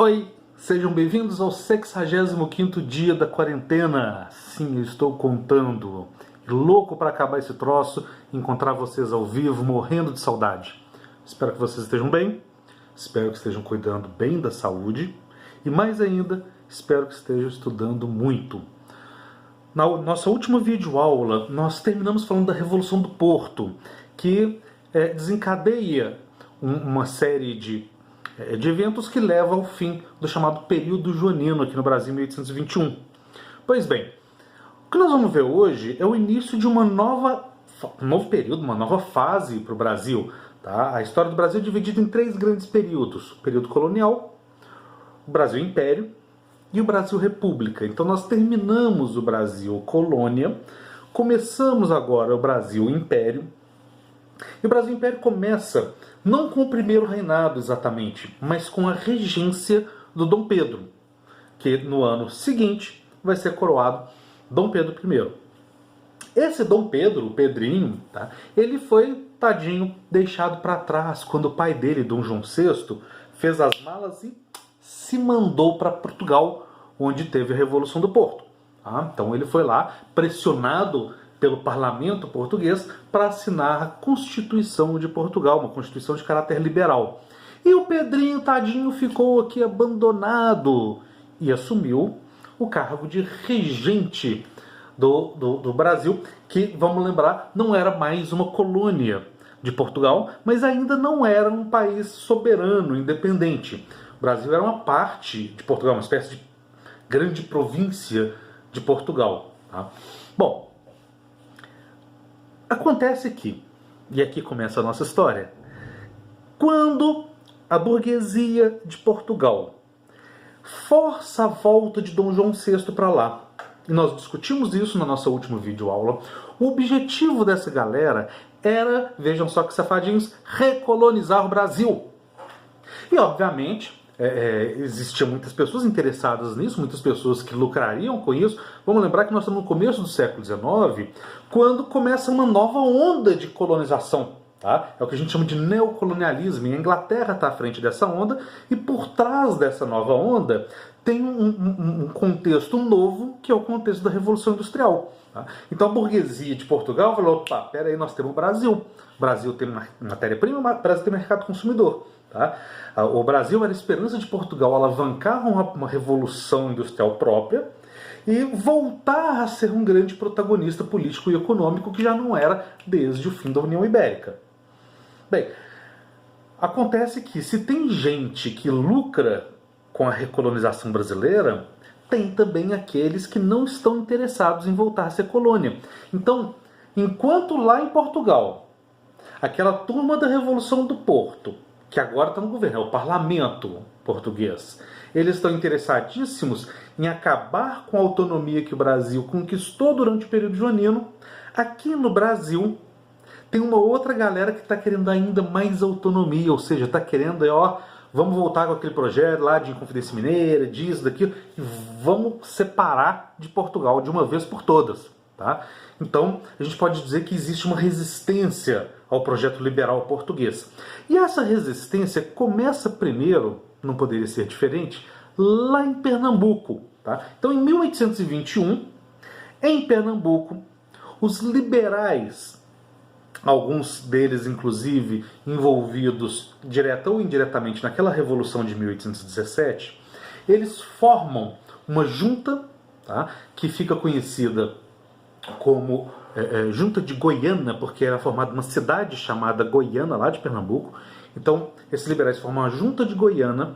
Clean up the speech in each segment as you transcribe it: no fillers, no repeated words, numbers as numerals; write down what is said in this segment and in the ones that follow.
Oi, sejam bem-vindos ao 65º dia da quarentena. Sim, eu estou contando. Louco para acabar esse troço, encontrar vocês ao vivo, morrendo de saudade. Espero que vocês estejam bem, espero que estejam cuidando bem da saúde e, mais ainda, espero que estejam estudando muito. Na nossa última videoaula, nós terminamos falando da Revolução do Porto, que desencadeia uma série de eventos que levam ao fim do chamado período joanino aqui no Brasil em 1821. Pois bem, o que nós vamos ver hoje é o início de um novo período, uma nova fase para o Brasil. Tá? A história do Brasil é dividida em três grandes períodos: o período colonial, o Brasil Império e o Brasil República. Então nós terminamos o Brasil Colônia, começamos agora o Brasil Império. E o Brasil Império começa não com o primeiro reinado exatamente, mas com a regência do Dom Pedro, que no ano seguinte vai ser coroado Dom Pedro I. Esse Dom Pedro, o Pedrinho, tá? Ele foi, tadinho, deixado para trás quando o pai dele, Dom João VI, fez as malas e se mandou para Portugal, onde teve a Revolução do Porto. Tá? Então ele foi lá, pressionado pelo parlamento português, para assinar a Constituição de Portugal, uma Constituição de caráter liberal. E o Pedrinho, tadinho, ficou aqui abandonado e assumiu o cargo de regente do Brasil, que, vamos lembrar, não era mais uma colônia de Portugal, mas ainda não era um país soberano, independente. O Brasil era uma parte de Portugal, uma espécie de grande província de Portugal. Tá? Bom, acontece que, e aqui começa a nossa história, quando a burguesia de Portugal força a volta de Dom João VI para lá, e nós discutimos isso na nossa última videoaula, o objetivo dessa galera era, vejam só que safadinhos, recolonizar o Brasil. E, obviamente, existiam muitas pessoas interessadas nisso, muitas pessoas que lucrariam com isso. Vamos lembrar que nós estamos no começo do século XIX, quando começa uma nova onda de colonização. Tá? É o que a gente chama de neocolonialismo, e a Inglaterra está à frente dessa onda, e por trás dessa nova onda tem um contexto novo, que é o contexto da Revolução Industrial. Tá? Então a burguesia de Portugal falou: opa, peraí, nós temos o Brasil. O Brasil tem matéria-prima, o Brasil tem mercado consumidor. Tá? O Brasil era a esperança de Portugal alavancar uma revolução industrial própria e voltar a ser um grande protagonista político e econômico, que já não era desde o fim da União Ibérica. Bem, acontece que se tem gente que lucra com a recolonização brasileira, tem também aqueles que não estão interessados em voltar a ser colônia. Então, enquanto lá em Portugal, aquela turma da Revolução do Porto, que agora está no governo, é o parlamento português, eles estão interessadíssimos em acabar com a autonomia que o Brasil conquistou durante o período joanino. Aqui no Brasil tem uma outra galera que está querendo ainda mais autonomia, ou seja, está querendo, vamos voltar com aquele projeto lá de Inconfidência Mineira, disso, daquilo, e vamos separar de Portugal de uma vez por todas. Tá? Então, a gente pode dizer que existe uma resistência ao projeto liberal português. E essa resistência começa primeiro, não poderia ser diferente, lá em Pernambuco. Tá? Então, em 1821, em Pernambuco, os liberais, alguns deles inclusive envolvidos direta ou indiretamente naquela Revolução de 1817, eles formam uma junta, tá, que fica conhecida como Junta de Goiânia, porque era formada uma cidade chamada Goiânia, lá de Pernambuco. Então, esses liberais formam a Junta de Goiânia,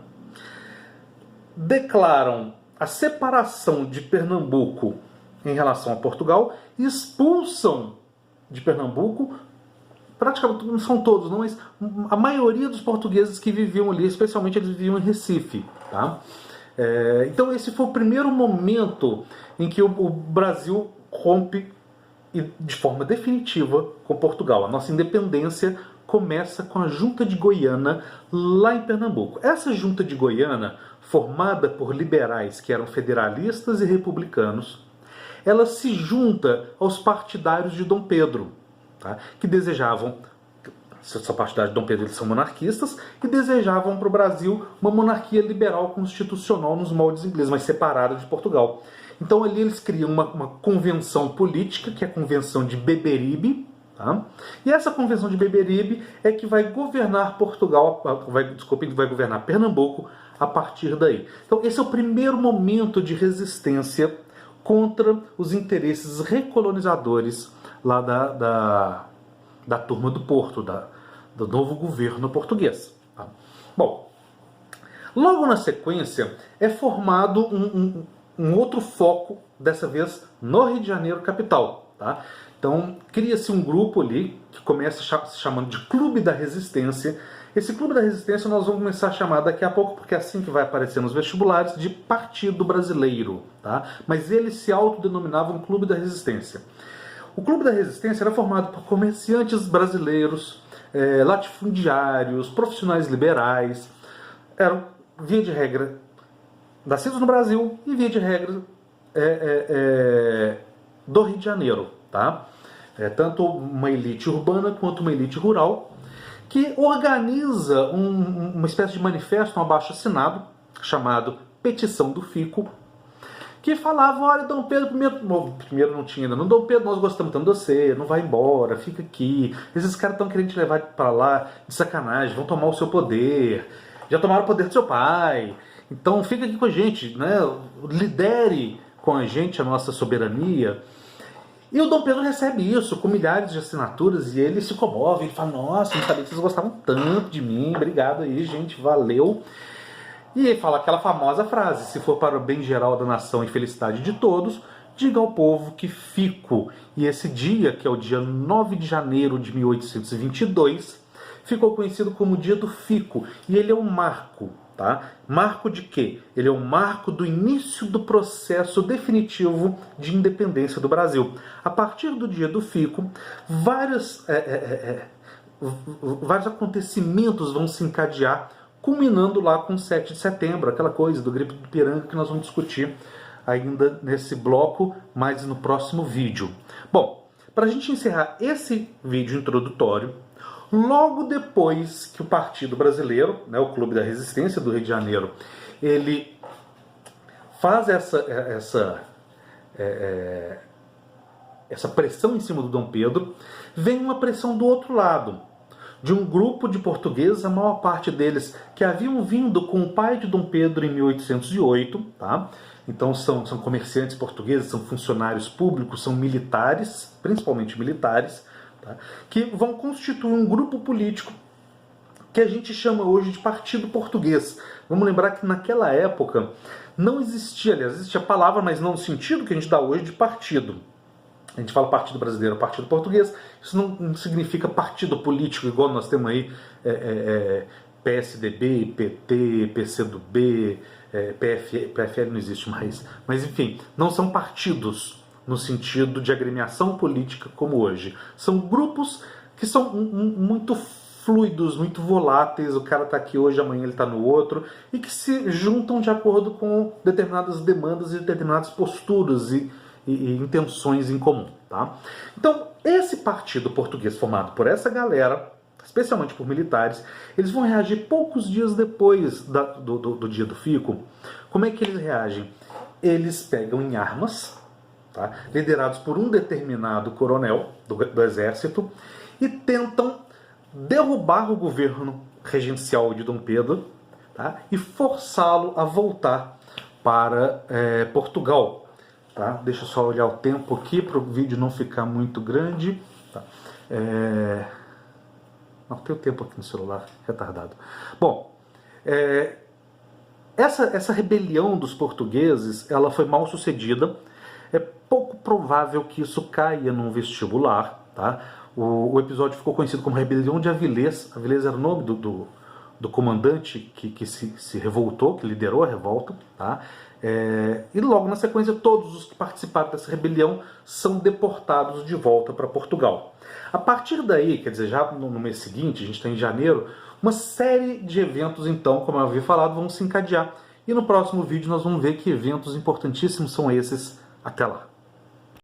declaram a separação de Pernambuco em relação a Portugal, e expulsam de Pernambuco, praticamente, não são todos, não, mas a maioria dos portugueses que viviam ali, especialmente eles viviam em Recife. Tá? Então esse foi o primeiro momento em que o Brasil rompe de forma definitiva com Portugal. A nossa independência começa com a Junta de Goiânia, lá em Pernambuco. Essa Junta de Goiânia, formada por liberais que eram federalistas e republicanos, ela se junta aos partidários de Dom Pedro, tá? Que desejavam essa partidária de Dom Pedro, eles são monarquistas, e desejavam para o Brasil uma monarquia liberal constitucional nos moldes ingleses, mas separada de Portugal. Então ali eles criam uma convenção política, que é a Convenção de Beberibe, tá? E essa Convenção de Beberibe é que vai governar Portugal, vai governar Pernambuco a partir daí. Então esse é o primeiro momento de resistência contra os interesses recolonizadores lá da turma do Porto, do novo governo português. Tá? Bom, logo na sequência é formado um outro foco, dessa vez no Rio de Janeiro, capital. Tá? Então cria-se um grupo ali, que começa se chamando de Clube da Resistência. Esse Clube da Resistência nós vamos começar a chamar daqui a pouco, porque é assim que vai aparecer nos vestibulares, de Partido Brasileiro. Tá? Mas eles se autodenominavam Clube da Resistência. O Clube da Resistência era formado por comerciantes brasileiros, latifundiários, profissionais liberais. Eram, via de regra, nascidos no Brasil e, via de regra, do Rio de Janeiro. Tá? Tanto uma elite urbana quanto uma elite rural, que organiza uma espécie de manifesto, um abaixo-assinado, chamado Petição do Fico, que falava: olha, Dom Pedro primeiro não tinha ainda, Dom Pedro, nós gostamos tanto de você, não vai embora, fica aqui, esses caras estão querendo te levar para lá de sacanagem, vão tomar o seu poder, já tomaram o poder do seu pai, então fica aqui com a gente, né? Lidere com a gente a nossa soberania. E o Dom Pedro recebe isso com milhares de assinaturas e ele se comove, ele fala: nossa, não sabia que vocês gostavam tanto de mim, obrigado aí, gente, valeu. E ele fala aquela famosa frase: se for para o bem geral da nação e felicidade de todos, diga ao povo que fico. E esse dia, que é o dia 9 de janeiro de 1822, ficou conhecido como Dia do Fico. E ele é um marco. Tá? Marco de quê? Ele é um marco do início do processo definitivo de independência do Brasil. A partir do Dia do Fico, vários acontecimentos vão se encadear, culminando lá com 7 de setembro, aquela coisa do grito do Ipiranga que nós vamos discutir ainda nesse bloco, mas no próximo vídeo. Bom, para a gente encerrar esse vídeo introdutório, logo depois que o Partido Brasileiro, né, o Clube da Resistência do Rio de Janeiro, ele faz essa pressão em cima do Dom Pedro, vem uma pressão do outro lado, de um grupo de portugueses, a maior parte deles que haviam vindo com o pai de Dom Pedro em 1808, tá? Então são comerciantes portugueses, são funcionários públicos, são militares, principalmente militares, tá? Que vão constituir um grupo político que a gente chama hoje de Partido Português. Vamos lembrar que naquela época não existia, aliás, existia a palavra, mas não no sentido que a gente dá hoje de partido. A gente fala Partido Brasileiro, Partido Português, isso não significa partido político, igual nós temos aí PSDB, PT, PCdoB, PFL não existe mais. Mas enfim, não são partidos no sentido de agremiação política como hoje. São grupos que são muito fluidos, muito voláteis, o cara está aqui hoje, amanhã ele está no outro, e que se juntam de acordo com determinadas demandas e determinadas posturas e intenções em comum. Tá? Então, esse partido português formado por essa galera, especialmente por militares, eles vão reagir poucos dias depois do Dia do Fico. Como é que eles reagem? Eles pegam em armas, tá? Liderados por um determinado coronel do exército, e tentam derrubar o governo regencial de Dom Pedro, tá? E forçá-lo a voltar para Portugal. Tá? Deixa eu só olhar o tempo aqui para o vídeo não ficar muito grande. Tá? Não, tem o tempo aqui no celular, retardado. Bom, essa rebelião dos portugueses, ela foi mal sucedida. É pouco provável que isso caia num vestibular. Tá? O episódio ficou conhecido como Rebelião de Avilés. Avilés era o nome do comandante que se revoltou, que liderou a revolta. Tá? E logo na sequência, todos os que participaram dessa rebelião são deportados de volta para Portugal. A partir daí, quer dizer, já no mês seguinte, a gente está em janeiro, uma série de eventos, então, como eu havia falado, vão se encadear. E no próximo vídeo nós vamos ver que eventos importantíssimos são esses. Até lá!